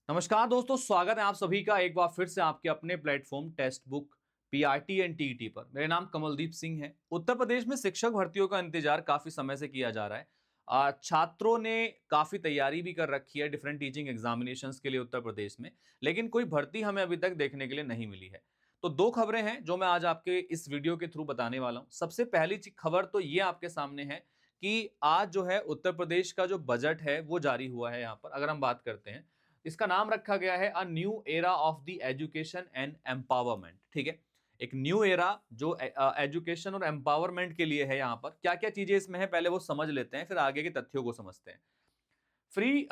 नमस्कार दोस्तों, स्वागत है आप सभी का एक बार फिर से आपके अपने platform text book PRT and TET पर। मेरा नाम कमलदीप सिंह है। उत्तर प्रदेश में शिक्षक भर्तियों का इंतजार काफी समय से किया जा रहा है। छात्रों ने काफी तैयारी भी कर रखी है डिफरेंट टीचिंग एग्जामिनेशंस के लिए उत्तर प्रदेश में, लेकिन कोई भर्ती हमें अभी तक देखने के लिए नहीं मिली है। तो दो खबरें हैं जो मैं आज आपके इस वीडियो के थ्रू बताने वाला हूं। सबसे पहली खबर तो ये आपके सामने है कि आज जो है उत्तर प्रदेश का जो बजट है वो जारी हुआ है। यहाँ पर अगर हम बात करते हैं, इसका नाम रखा गया है a new era of the education and empowerment. ठीक है, एक न्यू एरा जो एजुकेशन और एम्पावरमेंट के लिए है। यहां पर क्या क्या चीजें इसमें है पहले वो समझ लेते हैं, फिर आगे के तथ्यों को समझते हैं। फ्री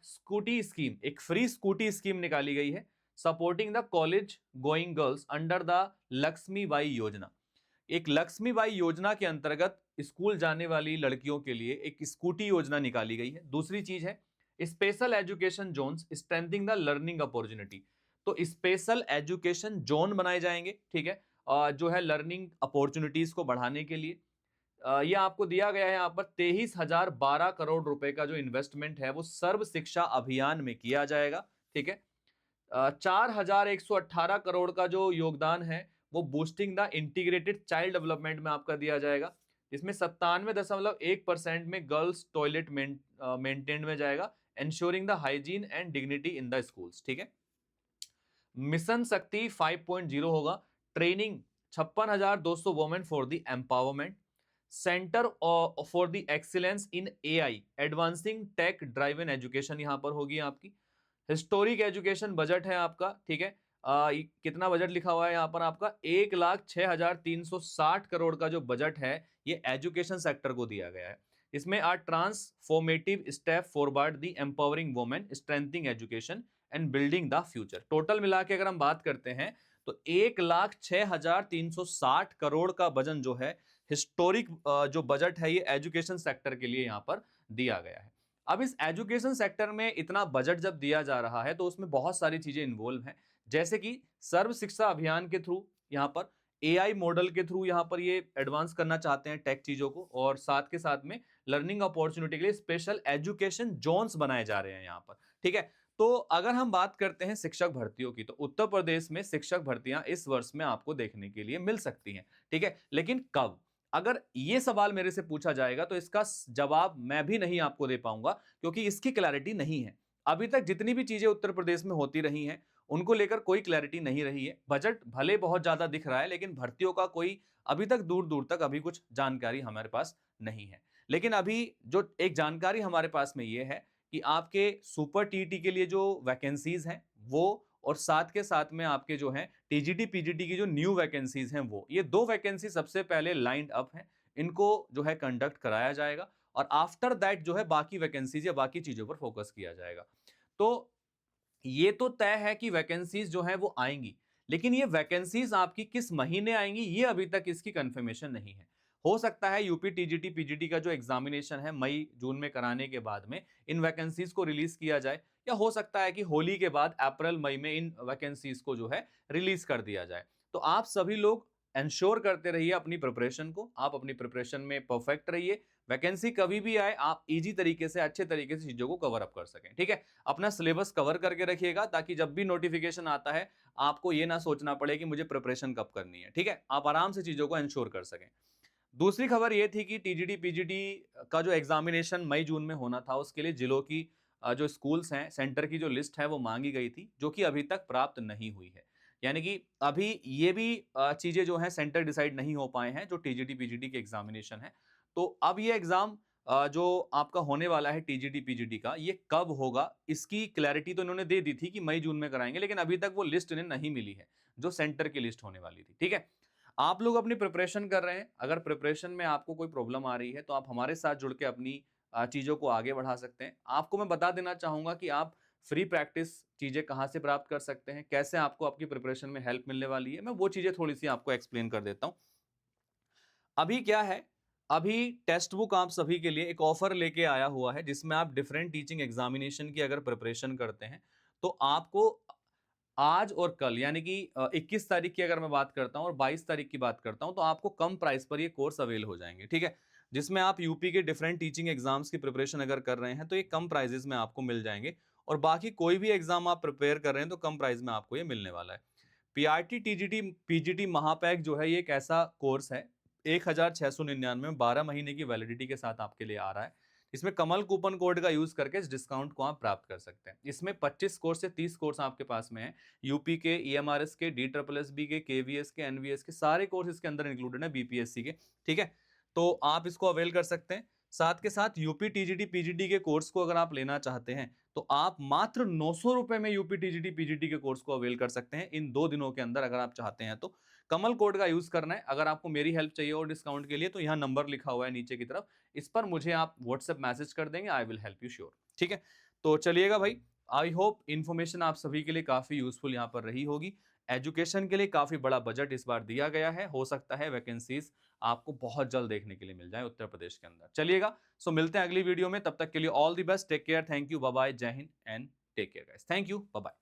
स्कूटी स्कीम, एक फ्री स्कूटी स्कीम निकाली गई है supporting the college going girls under the Laxmibai योजना। एक लक्ष्मीबाई योजना के अंतर्गत स्कूल जाने वाली लड़कियों के लिए एक स्कूटी योजना निकाली गई है। दूसरी चीज है special education zones strengthening the learning opportunity. तो स्पेशल एजुकेशन जोन बनाए जाएंगे, ठीक है, जो है लर्निंग अपॉर्चुनिटीज को बढ़ाने के लिए। ये आपको दिया गया है यहाँ पर 23,012 करोड़ रुपए का जो इन्वेस्टमेंट है वो सर्व शिक्षा अभियान में किया जाएगा। ठीक है, 4,118 करोड़ का जो योगदान है वो boosting the integrated child development में आपका दिया जाएगा। इसमें 97.1% में गर्ल्स टॉयलेट मेंटेन में जाएगा, ensuring the hygiene and dignity in the schools. ठीक है, मिशन शक्ति 5.0 होगा, training 56,200 women for the empowerment, centre for the excellence in AI advancing tech driven education यहां पर होगी आपकी। हिस्टोरिक एजुकेशन बजट है आपका। ठीक है, कितना बजट लिखा हुआ है यहाँ पर आपका 1,06,360 करोड़ का जो बजट है ये एजुकेशन सेक्टर को दिया गया है। इसमें are transformative step forward the empowering women strengthening education and building the future. Total मिला के अगर हम बात करते हैं तो 1,06,360 करोड़ का वजन जो है हिस्टोरिक जो बजट है ये एजुकेशन सेक्टर के लिए यहां पर दिया गया है। अब इस एजुकेशन सेक्टर में इतना बजट जब दिया जा रहा है तो उसमें बहुत सारी चीजें इन्वॉल्व हैं, जैसे कि सर्व शिक्षा अभियान के थ्रू यहां पर एआई मॉडल के थ्रू यहां पर ये एडवांस करना चाहते हैं टेक चीजों को, और साथ के साथ में लर्निंग अपॉर्चुनिटी के लिए स्पेशल एजुकेशन जोन्स बनाए जा रहे हैं यहां पर। ठीक है, तो अगर हम बात करते हैं शिक्षक भर्तियों की तो उत्तर प्रदेश में शिक्षक भर्तियां इस वर्ष में आपको देखने के लिए मिल सकती हैं। ठीक है, लेकिन कब, अगर ये सवाल मेरे से पूछा जाएगा तो इसका जवाब मैं भी नहीं आपको दे पाऊंगा, क्योंकि इसकी क्लैरिटी नहीं है। अभी तक जितनी भी चीजें उत्तर प्रदेश में होती रही हैं उनको लेकर कोई क्लैरिटी नहीं रही है। बजट भले बहुत ज्यादा दिख रहा है लेकिन भर्तियों का कोई अभी तक दूर दूर तक अभी कुछ जानकारी हमारे पास नहीं है। लेकिन अभी जो एक जानकारी हमारे पास में ये है कि आपके सुपर टीटी के लिए जो वैकेंसीज हैं वो, और साथ के साथ में आपके जो हैं टीजीटी पीजीटी की जो न्यू वैकेंसीज हैं वो, ये दो वैकेंसी सबसे पहले लाइंड अप हैं, इनको जो है कंडक्ट कराया जाएगा और आफ्टर दैट जो है बाकी वैकेंसीज या बाकी चीजों पर फोकस किया जाएगा। तो ये तो तय है कि वैकेंसीज जो है वो आएंगी, लेकिन ये वैकेंसीज आपकी किस महीने आएंगी ये अभी तक इसकी कंफर्मेशन नहीं है। हो सकता है यूपी टीजीटी पीजीटी का जो एग्जामिनेशन है मई जून में कराने के बाद में इन वैकेंसीज को रिलीज किया जाए, या हो सकता है कि होली के बाद अप्रैल मई में इन वैकेंसीज को जो है रिलीज कर दिया जाए। तो आप सभी लोग इंश्योर करते रहिए अपनी प्रिपरेशन को, आप अपनी प्रिपरेशन में परफेक्ट रहिए। वैकेंसी कभी भी आए आप इजी तरीके से अच्छे तरीके से चीजों को कवर अप कर सकें। ठीक है, अपना सिलेबस कवर करके रखिएगा ताकि जब भी नोटिफिकेशन आता है आपको ये ना सोचना पड़े कि मुझे प्रिपरेशन कब करनी है। ठीक है, आप आराम से चीजों को इंश्योर कर सकें। दूसरी खबर ये थी कि टीजीटी पीजीटी का जो एग्जामिनेशन मई जून में होना था उसके लिए जिलों की जो स्कूल्स हैं सेंटर की जो लिस्ट है वो मांगी गई थी, जो कि अभी तक प्राप्त नहीं हुई है। यानी कि अभी ये भी चीजें जो हैं सेंटर डिसाइड नहीं हो पाए हैं जो टीजीटी पीजीटी के एग्जामिनेशन है। तो अब ये एग्जाम जो आपका होने वाला है टीजीटी पीजीटी का ये कब होगा इसकी क्लैरिटी तो इन्होंने दे दी थी कि मई जून में कराएंगे, लेकिन अभी तक वो लिस्ट इन्हें नहीं मिली है जो सेंटर की लिस्ट होने वाली थी। ठीक है, आप लोग अपनी प्रिपरेशन कर रहे हैं, अगर प्रिपरेशन में आपको कोई प्रॉब्लम आ रही है तो आप हमारे साथ जुड़ के अपनी चीजों को आगे बढ़ा सकते हैं। आपको मैं बता देना चाहूंगा कि आप फ्री प्रैक्टिस चीजें कहां से प्राप्त कर सकते हैं, कैसे आपको आपकी प्रिपरेशन में हेल्प मिलने वाली है, मैं वो चीजें थोड़ी सी आपको एक्सप्लेन कर देता हूं। अभी क्या है, अभी टेक्स्ट बुक आप सभी के लिए एक ऑफर लेके आया हुआ है जिसमें आप डिफरेंट टीचिंग एग्जामिनेशन की अगर प्रिपरेशन करते हैं तो आपको आज और कल यानी कि 21 तारीख की अगर मैं बात करता हूं और 22 तारीख की बात करता हूं तो आपको कम प्राइस पर ये कोर्स अवेल हो जाएंगे। ठीक है, जिसमें आप यूपी के डिफरेंट टीचिंग एग्जाम्स की प्रिपरेशन अगर कर रहे हैं तो ये कम प्राइजेस में आपको मिल जाएंगे और बाकी कोई भी एग्जाम आप प्रिपेयर कर रहे हैं तो कम प्राइस में आपको ये मिलने वाला है। पीआरटी टीजीटी पीजीटी महापैक जो है ये एक ऐसा कोर्स है 1699 में 12 महीने की वैलिडिटी के साथ आपके लिए आ रहा है। इसमें कमल कूपन कोड का यूज करके इस डिस्काउंट को आप प्राप्त कर सकते हैं। इसमें 25 कोर्स से 30 कोर्स आपके पास में है। यूपी के, ईएमआरएस के, DSSB के, केवीएस के, एनवीएस के सारे कोर्स इसके अंदर इंक्लूडेड है, बीपीएससी के। ठीक है, तो आप इसको अवेल कर सकते हैं। साथ के साथ यूपी टीजीटी पीजीटी के कोर्स को अगर आप लेना चाहते हैं तो आप मात्र 900 रुपए में यूपी टीजीटी पीजीटी के कोर्स को अवेल कर सकते हैं इन 2 दिनों के अंदर, अगर आप चाहते हैं तो। कमल कोड का यूज करना है। अगर आपको मेरी हेल्प चाहिए और डिस्काउंट के लिए तो यहाँ नंबर लिखा हुआ है नीचे की तरफ, इस पर मुझे आप व्हाट्सएप मैसेज कर देंगे, I will help you sure. ठीक है, तो चलिएगा भाई, आई होप इन्फॉर्मेशन आप सभी के लिए काफी यूजफुल यहाँ पर रही होगी। एजुकेशन के लिए काफी बड़ा बजट इस बार दिया गया है, हो सकता है वैकेंसीज आपको बहुत जल्द देखने के लिए मिल जाए उत्तर प्रदेश के अंदर। चलिएगा, सो मिलते हैं अगली वीडियो में, तब तक के लिए all the best, take care, thank you, bye bye, जय Hind and take care guys, thank you, bye bye.